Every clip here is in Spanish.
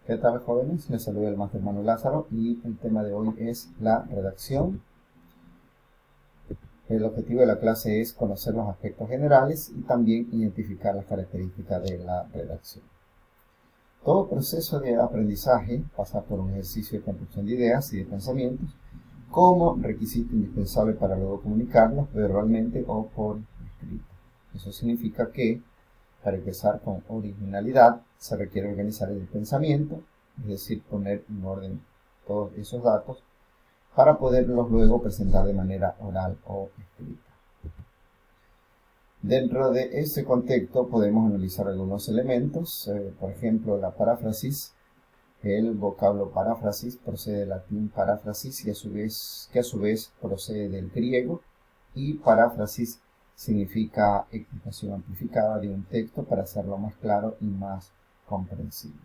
¿Qué tal, jóvenes? Les saluda el Máster Manuel Lázaro y el tema de hoy es la redacción. El objetivo de la clase es conocer los aspectos generales y también identificar las características de la redacción. Todo proceso de aprendizaje pasa por un ejercicio de construcción de ideas y de pensamientos como requisito indispensable para luego comunicarlos verbalmente o por escrito. Eso significa que, para empezar con originalidad, se requiere organizar el pensamiento, es decir, poner en orden todos esos datos para poderlos luego presentar de manera oral o escrita. Dentro de este contexto podemos analizar algunos elementos, por ejemplo, la paráfrasis. El vocablo paráfrasis procede del latín paráfrasis y a su vez procede del griego, y paráfrasis significa explicación amplificada de un texto para hacerlo más claro y más comprensible.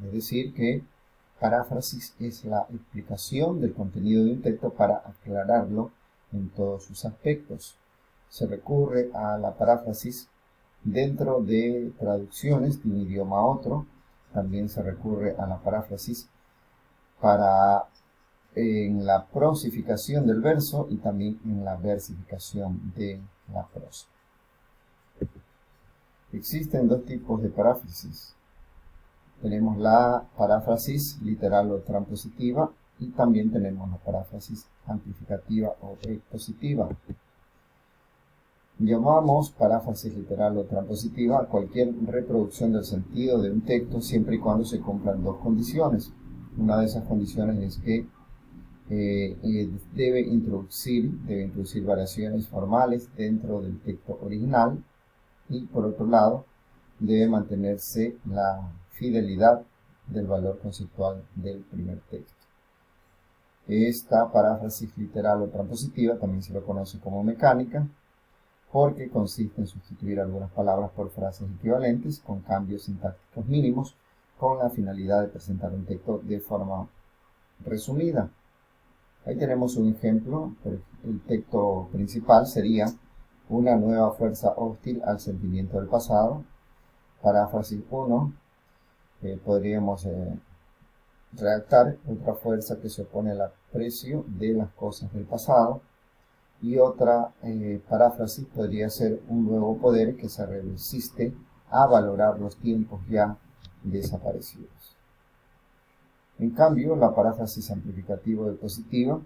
Es decir, que paráfrasis es la explicación del contenido de un texto para aclararlo en todos sus aspectos. Se recurre a la paráfrasis dentro de traducciones de un idioma a otro. También se recurre a la paráfrasis en la prosificación del verso y también en la versificación de la prosa. Existen dos tipos de paráfrasis. Tenemos la paráfrasis literal o transpositiva y también tenemos la paráfrasis amplificativa o expositiva. Llamamos paráfrasis literal o transpositiva a cualquier reproducción del sentido de un texto siempre y cuando se cumplan dos condiciones. Una de esas condiciones es que debe introducir variaciones formales dentro del texto original y, por otro lado, debe mantenerse la fidelidad del valor conceptual del primer texto. Esta paráfrasis literal o transpositiva también se lo conoce como mecánica, porque consiste en sustituir algunas palabras por frases equivalentes con cambios sintácticos mínimos con la finalidad de presentar un texto de forma resumida. Ahí tenemos un ejemplo. El texto principal sería: una nueva fuerza hostil al sentimiento del pasado. Paráfrasis 1. Podríamos redactar: otra fuerza que se opone al aprecio de las cosas del pasado. Y otra paráfrasis podría ser: un nuevo poder que se resiste a valorar los tiempos ya desaparecidos. En cambio, la paráfrasis amplificativa o positiva,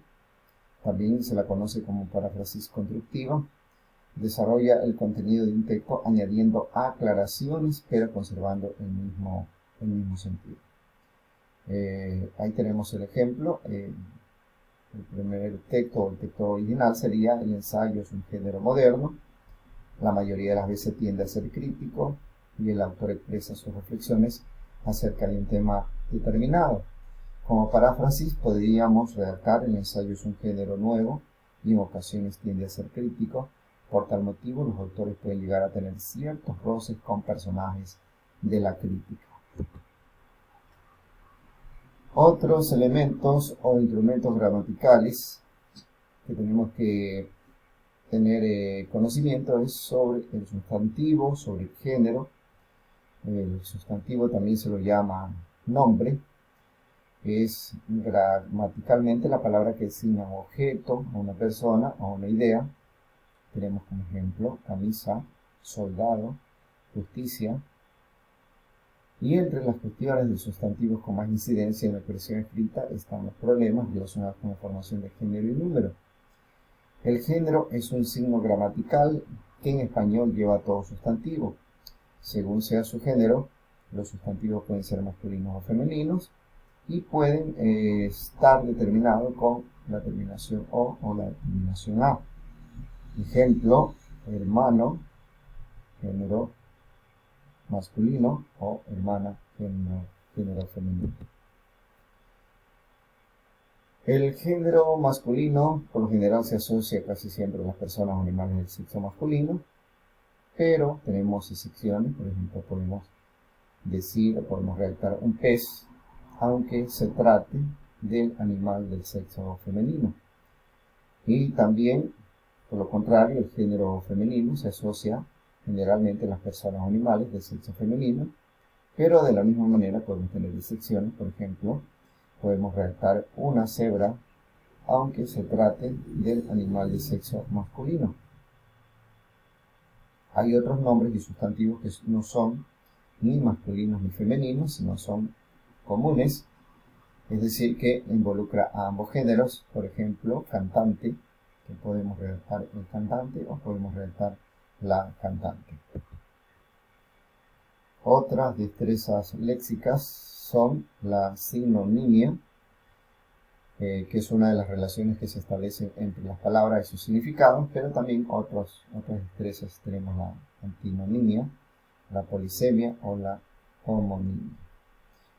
también se la conoce como paráfrasis constructiva, desarrolla el contenido de un texto añadiendo aclaraciones pero conservando el mismo sentido. Ahí tenemos el ejemplo. El primer texto o el texto original sería: el ensayo es un género moderno, la mayoría de las veces tiende a ser crítico y el autor expresa sus reflexiones acerca de un tema determinado. Como paráfrasis podríamos redactar: el ensayo es un género nuevo y en ocasiones tiende a ser crítico. Por tal motivo, los autores pueden llegar a tener ciertos roces con personajes de la crítica. Otros elementos o instrumentos gramaticales que tenemos que tener conocimiento es sobre el sustantivo, sobre el género. El sustantivo también se lo llama nombre. Es gramaticalmente la palabra que designa un objeto, a una persona o una idea. Tenemos como ejemplo camisa, soldado, justicia. Y entre las cuestiones de sustantivos con más incidencia en la expresión escrita están los problemas relacionados con la formación de género y número. El género es un signo gramatical que en español lleva todo sustantivo. Según sea su género, los sustantivos pueden ser masculinos o femeninos y pueden estar determinados con la terminación o la terminación a. Ejemplo: hermano, género masculino, o hermana, género femenino. El género masculino por lo general se asocia casi siempre a las personas o animales del sexo masculino, pero tenemos excepciones. Por ejemplo, podemos redactar un pez, aunque se trate del animal del sexo femenino. Y también, por lo contrario, el género femenino se asocia generalmente a las personas o animales del sexo femenino, Pero de la misma manera podemos tener excepciones. Por ejemplo, podemos redactar una cebra aunque se trate del animal de sexo masculino. Hay otros nombres y sustantivos que no son ni masculinos ni femeninos, sino son comunes, es decir, que involucra a ambos géneros. Por ejemplo, cantante, que podemos redactar el cantante o podemos redactar la cantante. Otras destrezas léxicas son la sinonimia, que es una de las relaciones que se establecen entre las palabras y sus significados, pero también otras destrezas. Tenemos la antinonimia, la polisemia o la homonimia.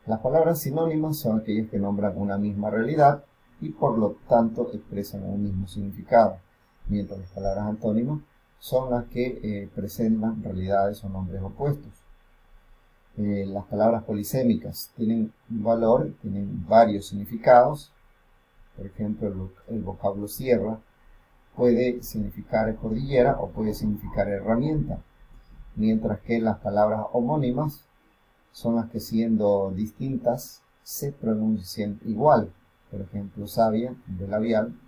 Las palabras sinónimas son aquellas que nombran una misma realidad y por lo tanto expresan un mismo significado, mientras las palabras antónimas son las que presentan realidades o nombres opuestos. Las palabras polisémicas tienen un valor, tienen varios significados. Por ejemplo, el vocablo sierra puede significar cordillera o puede significar herramienta, mientras que las palabras homónimas son las que, siendo distintas, se pronuncian igual. Por ejemplo, sabia, de labial,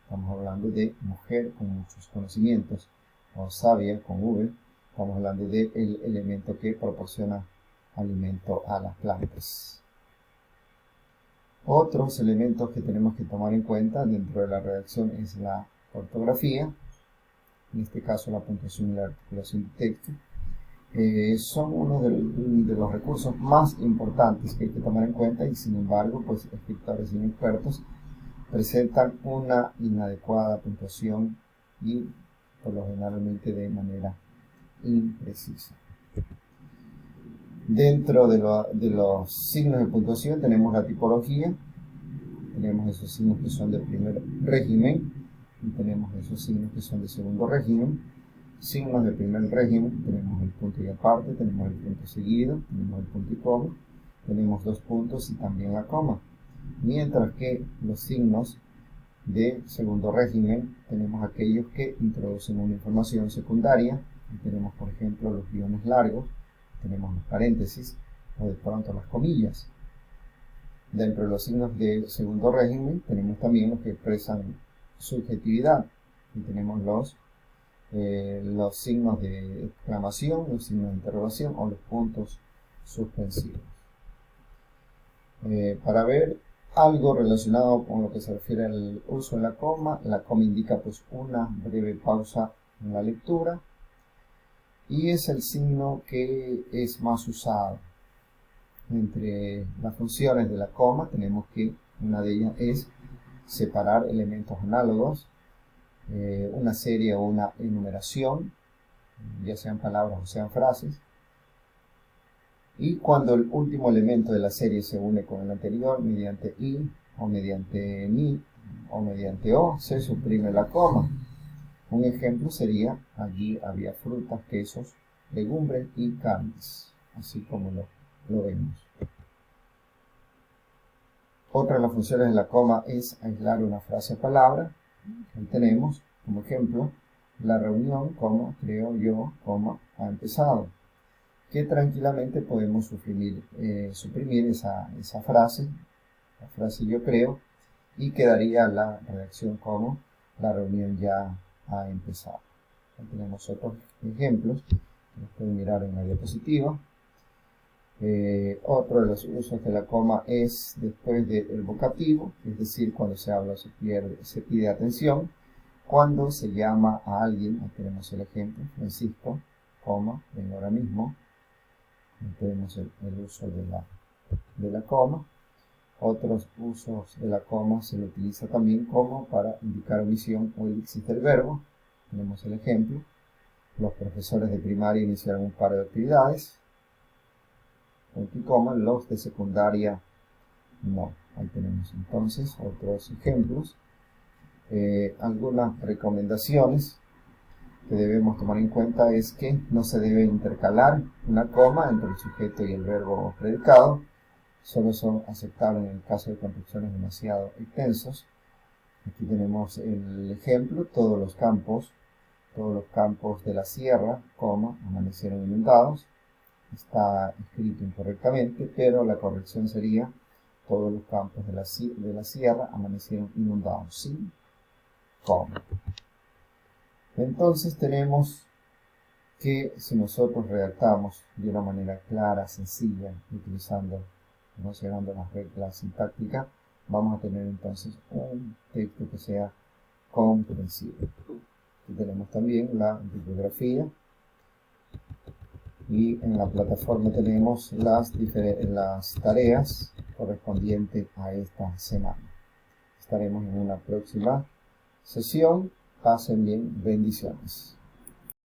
estamos hablando de mujer con muchos conocimientos, o sabia, con V, estamos hablando del elemento que proporciona alimento a las plantas. Otros elementos que tenemos que tomar en cuenta dentro de la redacción es la ortografía, en este caso la puntuación y la articulación de texto. Son uno de los recursos más importantes que hay que tomar en cuenta y, sin embargo, pues escritores inexpertos presentan una inadecuada puntuación y por lo generalmente de manera imprecisa. Dentro de los signos de puntuación tenemos la tipología, tenemos esos signos que son de primer régimen y tenemos esos signos que son de segundo régimen. Signos de primer régimen, tenemos el punto y aparte, tenemos el punto seguido, tenemos el punto y coma, tenemos dos puntos y también la coma. Mientras que los signos de segundo régimen tenemos aquellos que introducen una información secundaria, y tenemos por ejemplo los guiones largos, tenemos los paréntesis o de pronto las comillas. Dentro de los signos de segundo régimen tenemos también los que expresan subjetividad y tenemos los signos de exclamación, los signos de interrogación o los puntos suspensivos. Para ver algo relacionado con lo que se refiere al uso de la coma indica pues una breve pausa en la lectura y es el signo que es más usado. Entre las funciones de la coma tenemos que una de ellas es separar elementos análogos, una serie o una enumeración, ya sean palabras o sean frases, y cuando el último elemento de la serie se une con el anterior mediante i o mediante ni o mediante o, se suprime la coma. Un ejemplo sería: allí había frutas, quesos, legumbres y carnes, así como lo vemos. Otra de las funciones de la coma es aislar una frase a palabra. Ahí tenemos como ejemplo: la reunión, creo yo, ha empezado. Que tranquilamente podemos suprimir esa frase, la frase yo creo, y quedaría la redacción como la reunión ya ha empezado. Ahí tenemos otros ejemplos que los pueden mirar en la diapositiva. Otro de los usos de la coma es después del vocativo, es decir, cuando se habla se pide atención. Cuando se llama a alguien, aquí tenemos el ejemplo: Francisco, ven ahora mismo. Tenemos el uso de la coma. Otros usos de la coma se lo utiliza también como para indicar omisión o elipsis del verbo. Tenemos el ejemplo: los profesores de primaria iniciaron un par de actividades, punto y coma, los de secundaria no. Ahí tenemos entonces otros ejemplos. Algunas recomendaciones que debemos tomar en cuenta es que no se debe intercalar una coma entre el sujeto y el verbo predicado. Solo son aceptables en el caso de construcciones demasiado extensos. Aquí tenemos el ejemplo: todos los campos de la sierra, amanecieron inundados. está escrito incorrectamente, pero la corrección sería: todos los campos de la sierra amanecieron inundados, sin coma. Entonces tenemos que si nosotros redactamos de una manera clara, sencilla, considerando las reglas sintácticas, vamos a tener entonces un texto que sea comprensible. Aquí tenemos también la bibliografía y en la plataforma tenemos las tareas correspondientes a esta semana. Estaremos en una próxima sesión. Pasen bien, bendiciones.